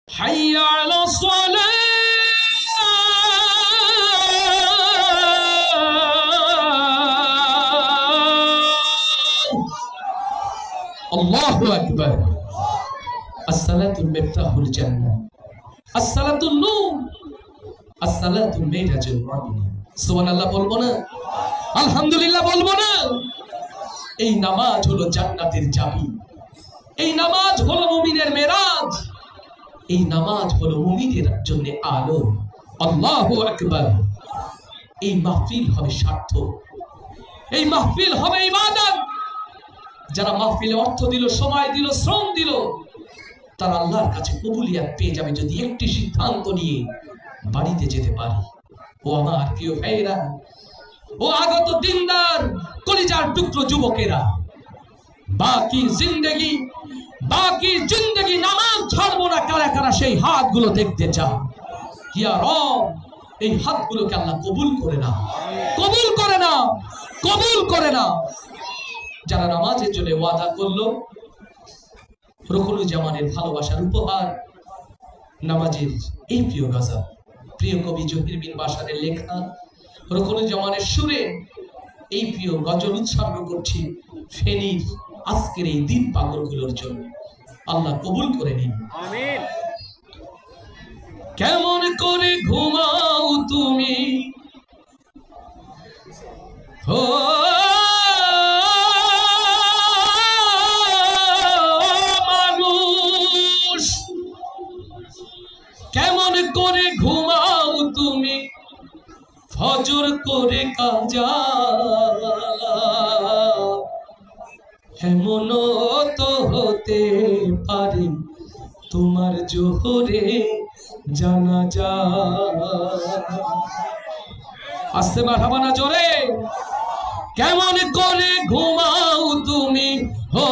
حي على الصلاة الله أكبر الصلاة مفتاح الجنة الصلاة النور الصلاة معراج المؤمن سبحان الله বলবো না আলহামদুলিল্লাহ বলবো না এই নামাজ হলো জান্নাতের চাবি এই নামাজ হলো মুমিনের মেরাজ এই নামাজ হলো মুমিনের জন্য আলো আল্লাহু আকবার এই মাহফিল হবে সার্থক এই মাহফিল হবে ইবাদত যারা মাহফিলে অর্থ দিল সময় দিল শ্রম দিল তারা আল্লাহর কাছে কবুলিয়াত পেয়ে যাবে যদি একটি সিদ্ধান্ত নিয়ে বাড়িতে যেতে পারে ও আমার প্রিয় ভাইরা ও আগত দিনদার কলিজার টুকরো যুবকেরা বাকি জিন্দেগি নামাজ ছাড়বো না কারা কারা সেই হাতগুলো দেখতে চাও ইয়া রব এই হাতগুলোকে আল্লাহ কবুল করে না কবুল করে না যারা নামাজের জন্য ওয়াদা করলো রুকুনুজ্জামানের ভালোবাসার উপহার নামাজের এই প্রিয় গাজা প্রিয় কবি জহির বিন বাশারের লেখা রুকুনুজ্জামানের সুরে এই প্রিয় গজল উৎসর্গ করছি ফেনীর আজকের এই দিন পাগলগুলোর জন্য আল্লাহ কবুল করে নিন আমিন কেমন করে ঘুমাও তুমি ও মানুষ কেমন করে ঘুমাও তুমি ফজর করে কাজা এমন তো হতে পারে তোমার জোহরে জানাজা আসতে মারহাবা না জোরে কেমন করে ঘুমাও তুমি হো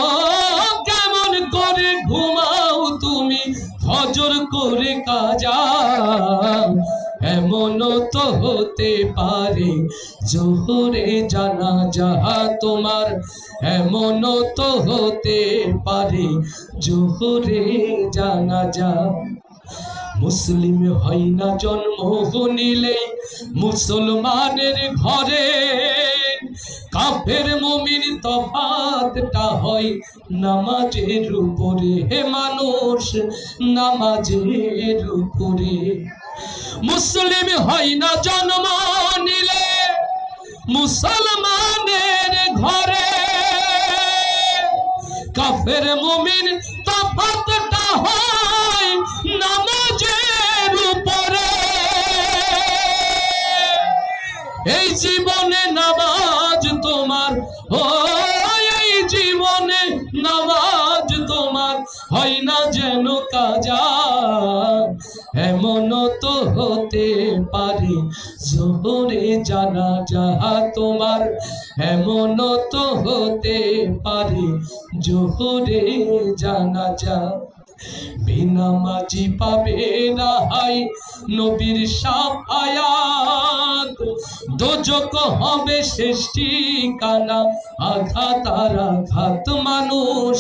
কেমন করে ঘুমাও তুমি ফজর করে কাজা এমন তো হতে পারে জোহরে জানাজা তোমার এমন তো হতে পারে জোহরে জানাজা মুসলিম হয় না জন্ম নিলে মুসলমানের ঘরে কাফের মুমিন তফাতটা হয় নামাজের উপরে হে মানুষ নামাজের উপরে মুসলিম হয় না জন্ম নিলে মুসলমানের ঘরে কাফের মুমিন তফাতটা হয় নামাজের উপরে এই জীবনে নামাজ তোমার ও এই জীবনে নামাজ তোমার হয় না যেন কাজা এমন তো হতে পারে জোহরে জানাজা তোমার এমন তো হতে পারে জোহরে জানাজা বেনামাজি পাবে না হাই নবীর শাফায়াত দোজক হবে শেষ ঠিকানা আঘাত আর আঘাত মানুষ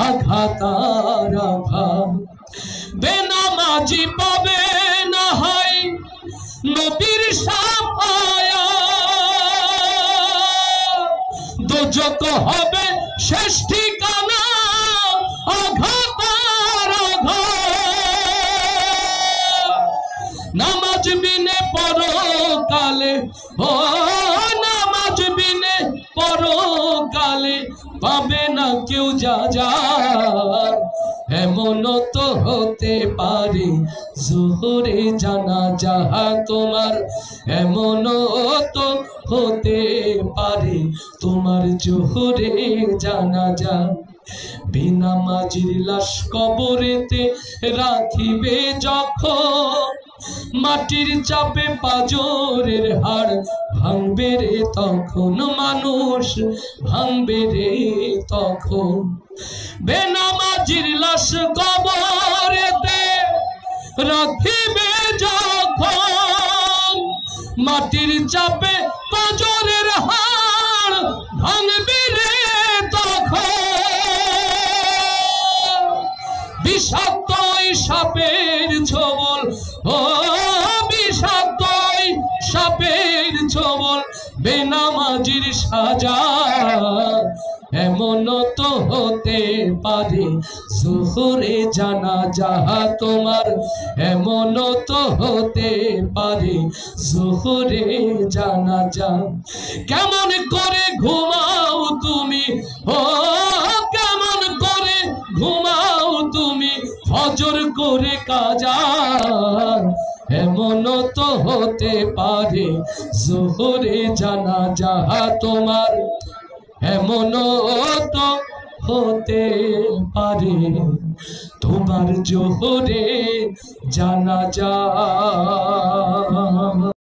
আঘাত আর আঘাত বেনামাজি পাবে না হাই নবীর শাফায়াত দোজক হবে শেষ ঠিকানা আঘাত আর আঘাত নামাজ বিনে পরকালে ও নামাজ বিনে পরকালে পাবে না কেউ যা এমন তো হতে পারে জোহরে জানাজা তোমার এমন তো হতে পারে তোমার জোহরে জানাজা বেনামাজির লাশ কবরেতে রাখিবে যখন মাটির চাপে পাজরের হাড় ভাঙবে রে তখন মানুষ ভাঙবে রে তখন বেনামাজির লাশ কবরেতে রাখিবে যখন মাটির চাপে পাজরের হাড় ভাঙবে রে তখন বিষাক্ত সাপে বেনামাজির সাজা এমন তো হতে পারে জোহরে জানাজা তোমার এমন তো হতে পারে জোহরে জানাজা কেমন করে ঘুমাও তুমি ও কেমন করে ঘুমাও তুমি ফজর করে কাজা এমন তো হতে পারে জোহরে জানাজা তোমার এমন তো হতে পারে তোমার জোহরে জানাজা।